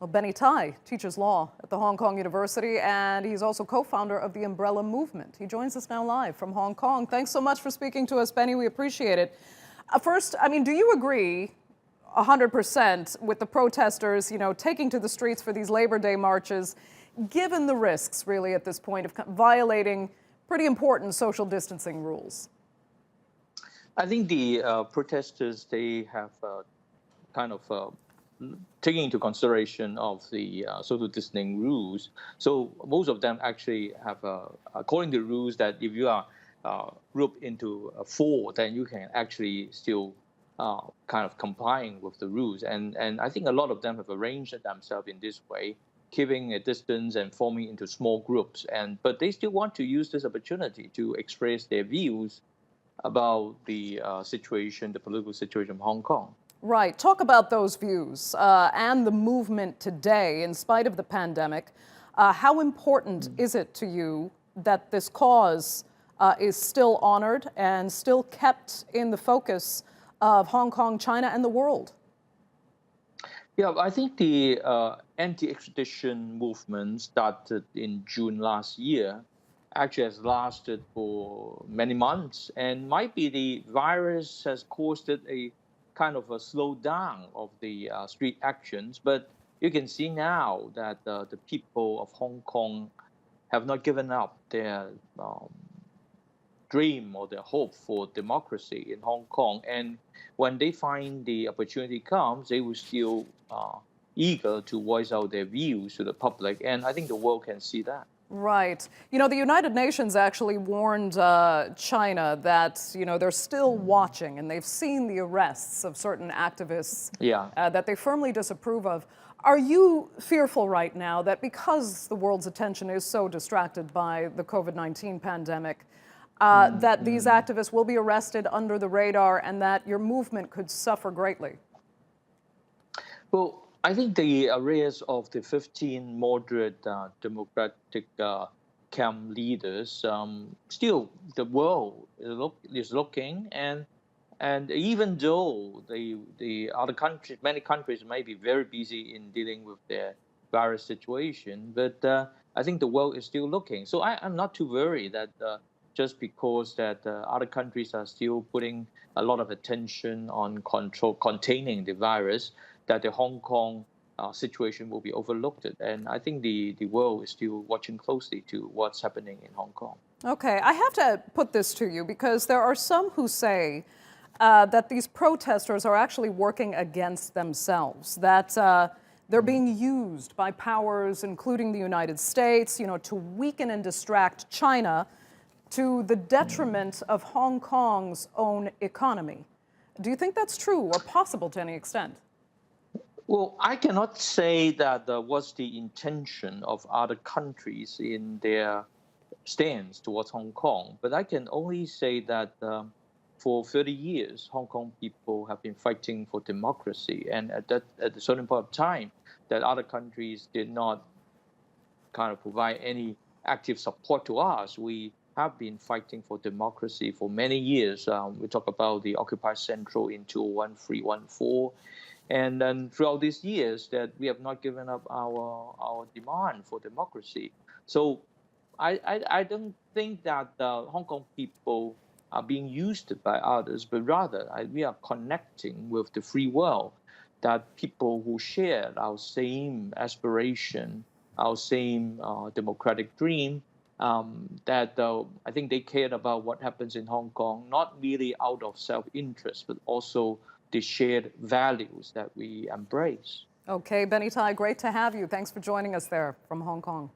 Well, Benny Tai teaches law at the Hong Kong University, and he's also co-founder of the Umbrella Movement. He joins us now live from Hong Kong. Thanks so much for speaking to us, Benny. We appreciate it. First, do you agree 100% with the protesters, taking to the streets for these Labor Day marches, given the risks, really, at this point of violating pretty important social distancing rules? I think the protesters, they have taking into consideration of the social distancing rules. So most of them actually have, according to the rules, that if you are grouped into four, then you can actually still complying with the rules. And I think a lot of them have arranged themselves in this way, keeping a distance and forming into small groups. But they still want to use this opportunity to express their views about the situation, the political situation of Hong Kong. Right. Talk about those views and the movement today, in spite of the pandemic. How important is it to you that this cause is still honored and still kept in the focus of Hong Kong, China, and the world? Yeah, I think the anti-extradition movement started in June last year, actually has lasted for many months, and might be the virus has caused it a kind of a slowdown of the street actions. But you can see now that the people of Hong Kong have not given up their dream or their hope for democracy in Hong Kong. And when they find the opportunity comes, they will still eager to voice out their views to the public. And I think the world can see that. Right. The United Nations actually warned China that, they're still watching, and they've seen the arrests of certain activists that they firmly disapprove of. Are you fearful right now that because the world's attention is so distracted by the COVID-19 pandemic, that these activists will be arrested under the radar and that your movement could suffer greatly? Well, I think the arrests of the 15 moderate democratic camp leaders, still the world is looking, and even though the other countries, many countries may be very busy in dealing with their virus situation, but I think the world is still looking. So I'm not too worried that just because that other countries are still putting a lot of attention on containing the virus, that the Hong Kong situation will be overlooked. And I think the world is still watching closely to what's happening in Hong Kong. Okay, I have to put this to you because there are some who say that these protesters are actually working against themselves, that they're being used by powers, including the United States, to weaken and distract China to the detriment of Hong Kong's own economy. Do you think that's true or possible to any extent? Well, I cannot say that what's the intention of other countries in their stance towards Hong Kong, but I can only say that for 30 years, Hong Kong people have been fighting for democracy, and at a certain point of time, that other countries did not provide any active support to us. We have been fighting for democracy for many years. We talk about the Occupy Central in 2013-14. And then throughout these years that we have not given up our demand for democracy. So I don't think that Hong Kong people are being used by others, but rather we are connecting with the free world, that people who share our same aspiration, our same democratic dream, that I think they cared about what happens in Hong Kong, not really out of self-interest, but also the shared values that we embrace. Okay, Benny Tai, great to have you. Thanks for joining us there from Hong Kong.